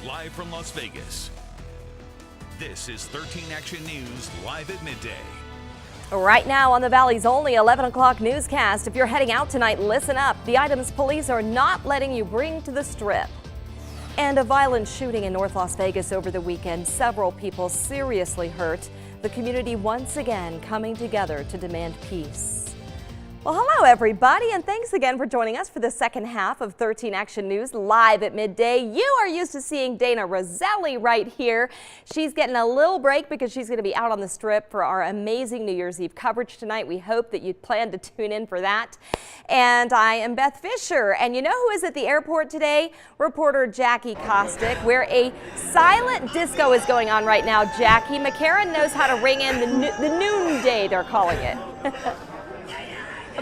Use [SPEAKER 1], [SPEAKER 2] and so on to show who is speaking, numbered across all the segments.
[SPEAKER 1] live from Las Vegas. This is 13 Action News, live at midday.
[SPEAKER 2] Right now on the Valley's only 11 o'clock newscast. If you're heading out tonight, listen up. The items police are not letting you bring to the Strip. And a violent shooting in North Las Vegas over the weekend. Several people seriously hurt. The community once again coming together to demand peace. Well, hello everybody, and thanks again for joining us for the second half of 13 Action News live at midday. You are used to seeing Dana Roselli right here. She's getting a little break because she's going to be out on the Strip for our amazing New Year's Eve coverage tonight. We hope that you plan to tune in for that. And I am Beth Fisher, and you know who is at the airport today? Reporter Jackie Kostick, where a silent disco is going on right now. Jackie, McCarran knows how to ring in the noonday, they're calling it.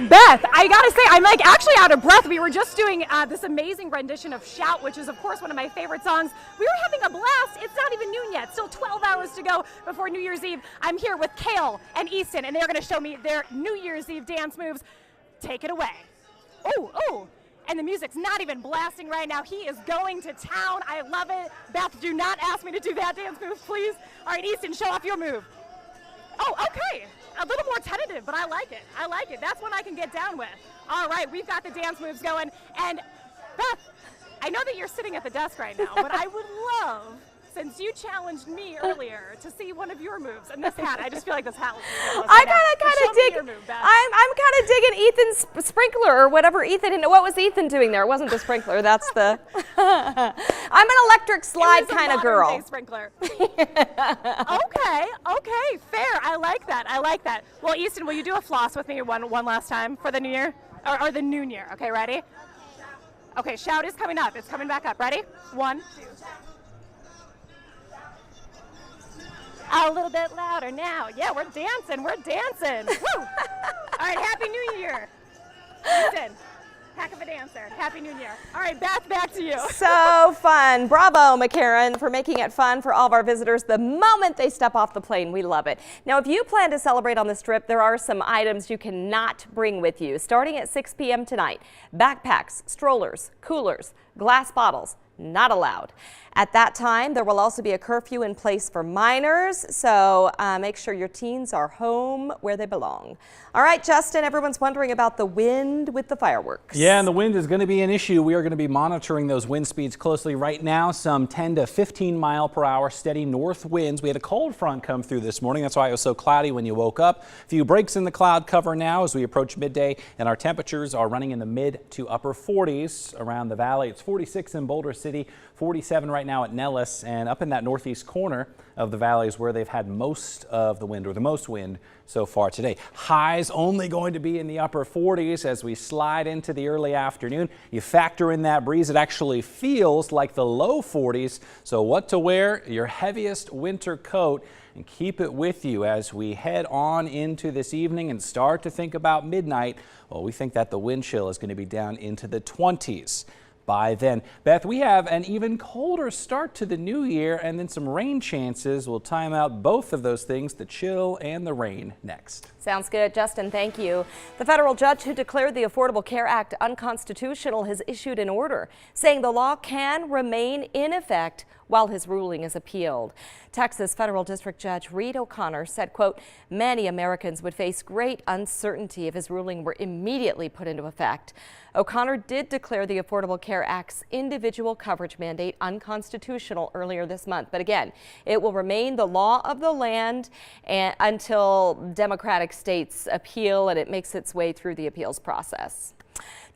[SPEAKER 3] Beth, I gotta say, I'm like actually out of breath. We were just doing this amazing rendition of Shout, which is of course one of my favorite songs. We were having a blast. It's not even noon yet. Still 12 hours to go before New Year's Eve. I'm here with Kale and Easton, and they're gonna show me their New Year's Eve dance moves. Take it away. Oh, and the music's not even blasting right now. He is going to town. I love it. Beth, do not ask me to do that dance move, please. All right, Easton, show off your move. Oh, okay. A little more tentative, but I like it. I like it. That's one I can get down with. All right, we've got the dance moves going. And Beth, I know that you're sitting at the desk right now, but I would love, since you challenged me earlier, to see one of your moves. And this hat, I just feel like this hat looks good.
[SPEAKER 2] I'm kind of digging Ethan's sprinkler or whatever Ethan. What was Ethan doing there? It wasn't the sprinkler. That's the. I'm an electric slide kind of girl.
[SPEAKER 3] Day sprinkler. Okay, fair. I like that. Well, Easton, will you do a floss with me one last time for the new year? Or the noon year. Okay, ready? Okay, Shout is coming up. It's coming back up. Ready? 1, 2. A little bit louder now. Yeah, we're dancing. Woo! All right, Happy New Year. Easton, heck of a dancer. Happy New Year. All right, Beth, back to you.
[SPEAKER 2] So fun. Bravo, McCarran, for making it fun for all of our visitors the moment they step off the plane. We love it. Now, if you plan to celebrate on the Strip, there are some items you cannot bring with you. Starting at 6 p.m. tonight, backpacks, strollers, coolers, glass bottles, not allowed. At that time, there will also be a curfew in place for minors, so make sure your teens are home where they belong. All right, Justin, everyone's wondering about the wind with the fireworks.
[SPEAKER 4] Yeah, and the wind is going to be an issue. We are going to be monitoring those wind speeds closely right now, some 10 to 15 mile per hour steady north winds. We had a cold front come through this morning. That's why it was so cloudy when you woke up. A few breaks in the cloud cover now as we approach midday, and our temperatures are running in the mid to upper 40s around the valley. It's 46 in Boulder City, 47 right now at Nellis, and up in that northeast corner of the valley is where they've had most of the wind, or the most wind so far today. Highs only going to be in the upper 40s as we slide into the early afternoon. You factor in that breeze, it actually feels like the low 40s. So what to wear? Your heaviest winter coat, and keep it with you as we head on into this evening and start to think about midnight. Well, we think that the wind chill is going to be down into the 20s. By then. Beth, we have an even colder start to the new year, and then some rain chances. We'll time out both of those things, the chill and the rain, next.
[SPEAKER 2] Sounds good, Justin. Thank you. The federal judge who declared the Affordable Care Act unconstitutional has issued an order saying the law can remain in effect while his ruling is appealed. Texas Federal District Judge Reed O'Connor said, quote, many Americans would face great uncertainty if his ruling were immediately put into effect. O'Connor did declare the Affordable Care Act's individual coverage mandate unconstitutional earlier this month. But again, it will remain the law of the land until Democratic states appeal and it makes its way through the appeals process.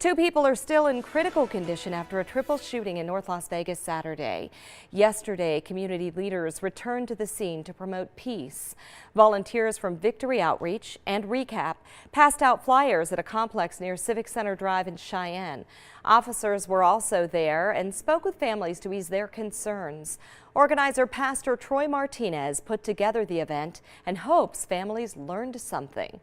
[SPEAKER 2] 2 people are still in critical condition after a triple shooting in North Las Vegas Saturday. Yesterday, community leaders returned to the scene to promote peace. Volunteers from Victory Outreach and Recap passed out flyers at a complex near Civic Center Drive in Cheyenne. Officers were also there and spoke with families to ease their concerns. Organizer Pastor Troy Martinez put together the event and hopes families learned something.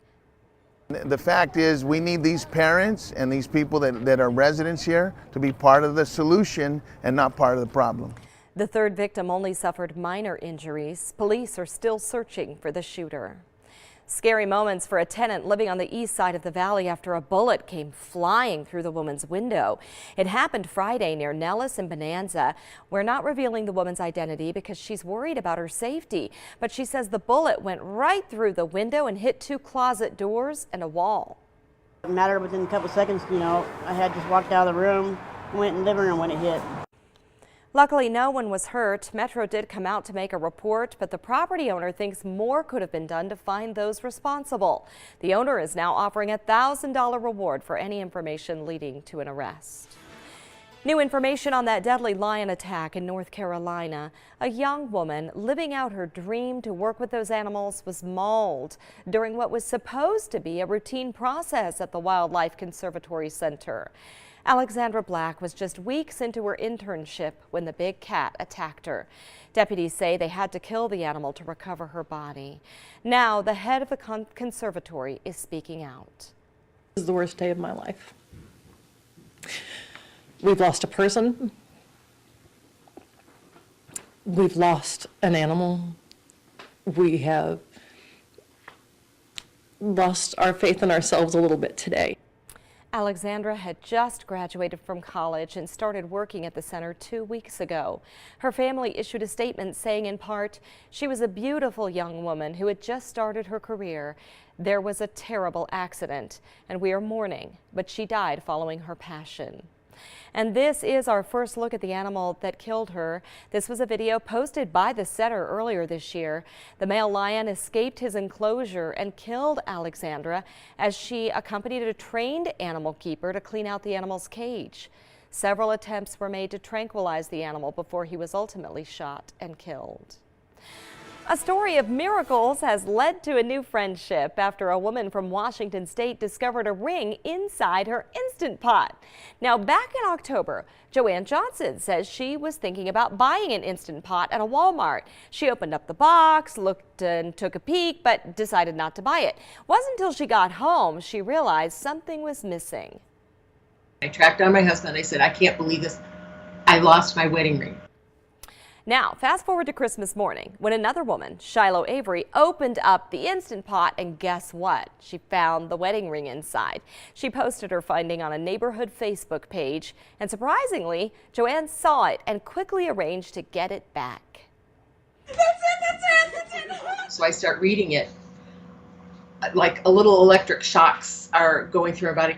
[SPEAKER 5] The fact is, we need these parents and these people that are residents here to be part of the solution and not part of the problem.
[SPEAKER 2] The third victim only suffered minor injuries. Police are still searching for the shooter. Scary moments for a tenant living on the east side of the valley after a bullet came flying through the woman's window. It happened Friday near Nellis and Bonanza. We're not revealing the woman's identity because she's worried about her safety, but she says the bullet went right through the window and hit 2 closet doors and a wall.
[SPEAKER 6] It mattered within a couple seconds, I had just walked out of the room, went in the living room when it hit.
[SPEAKER 2] Luckily, no one was hurt. Metro did come out to make a report, but the property owner thinks more could have been done to find those responsible. The owner is now offering a $1,000 reward for any information leading to an arrest. New information on that deadly lion attack in North Carolina. A young woman living out her dream to work with those animals was mauled during what was supposed to be a routine process at the Wildlife Conservatory Center. Alexandra Black was just weeks into her internship when the big cat attacked her. Deputies say they had to kill the animal to recover her body. Now, the head of the conservatory is speaking out.
[SPEAKER 7] This is the worst day of my life. We've lost a person. We've lost an animal. We have lost our faith in ourselves a little bit today.
[SPEAKER 2] Alexandra had just graduated from college and started working at the center 2 weeks ago. Her family issued a statement saying, in part, she was a beautiful young woman who had just started her career. There was a terrible accident, and we are mourning, but she died following her passion. And this is our first look at the animal that killed her. This was a video posted by the setter earlier this year. The male lion escaped his enclosure and killed Alexandra as she accompanied a trained animal keeper to clean out the animal's cage. Several attempts were made to tranquilize the animal before he was ultimately shot and killed. A story of miracles has led to a new friendship after a woman from Washington State discovered a ring inside her Instant Pot. Now, back in October, Joanne Johnson says she was thinking about buying an Instant Pot at a Walmart. She opened up the box, looked and took a peek, but decided not to buy it. It wasn't until she got home she realized something was missing.
[SPEAKER 8] I tracked down my husband. I said, I can't believe this. I lost my wedding ring.
[SPEAKER 2] Now, fast forward to Christmas morning when another woman, Shiloh Avery, opened up the Instant Pot, and guess what? She found the wedding ring inside. She posted her finding on a neighborhood Facebook page, and surprisingly, Joanne saw it and quickly arranged to get it back.
[SPEAKER 8] That's it. So I start reading it. Like a little electric shocks are going through her body.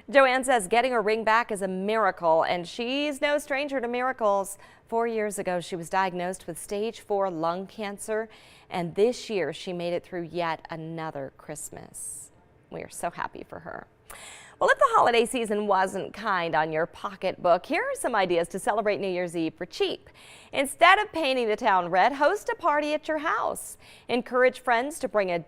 [SPEAKER 2] Joanne says getting her ring back is a miracle, and she's no stranger to miracles. 4 years ago, she was diagnosed with stage 4 lung cancer, and this year she made it through yet another Christmas. We are so happy for her. Well, if the holiday season wasn't kind on your pocketbook, here are some ideas to celebrate New Year's Eve for cheap. Instead of painting the town red, host a party at your house. Encourage friends to bring a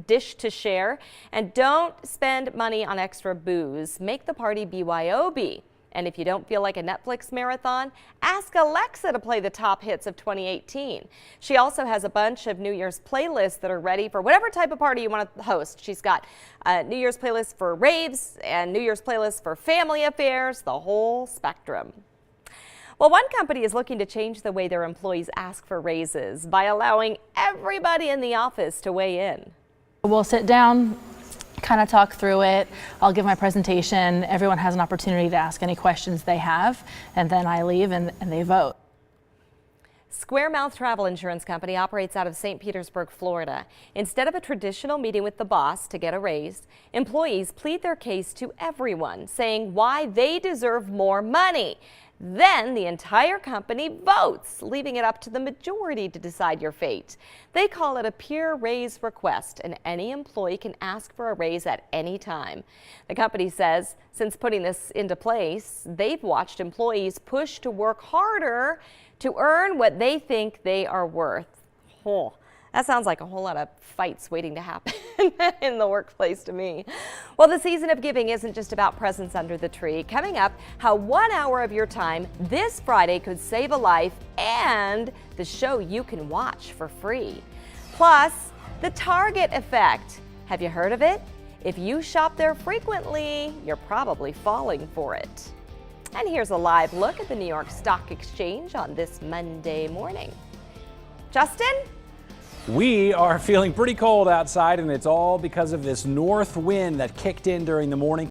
[SPEAKER 2] dish to share, and don't spend money on extra booze. Make the party BYOB. And if you don't feel like a Netflix marathon, ask Alexa to play the top hits of 2018. She also has a bunch of New Year's playlists that are ready for whatever type of party you want to host. She's got a New Year's playlist for raves and New Year's playlist for family affairs, the whole spectrum. Well, one company is looking to change the way their employees ask for raises by allowing everybody in the office to weigh in.
[SPEAKER 9] We'll sit down, kind of talk through it. I'll give my presentation. Everyone has an opportunity to ask any questions they have, and then I leave and they vote.
[SPEAKER 2] Square-Mouth Travel Insurance Company operates out of St. Petersburg, Florida. Instead of a traditional meeting with the boss to get a raise, employees plead their case to everyone, saying why they deserve more money. Then the entire company votes, leaving it up to the majority to decide your fate. They call it a peer raise request, and any employee can ask for a raise at any time. The company says since putting this into place, they've watched employees push to work harder to earn what they think they are worth. Oh, that sounds like a whole lot of fights waiting to happen in the workplace to me. Well, the season of giving isn't just about presents under the tree. Coming up, how 1 hour of your time this Friday could save a life, and the show you can watch for free. Plus, the Target effect. Have you heard of it? If you shop there frequently, you're probably falling for it. And here's a live look at the New York Stock Exchange on this Monday morning. Justin?
[SPEAKER 4] We are feeling pretty cold outside, and it's all because of this north wind that kicked in during the morning.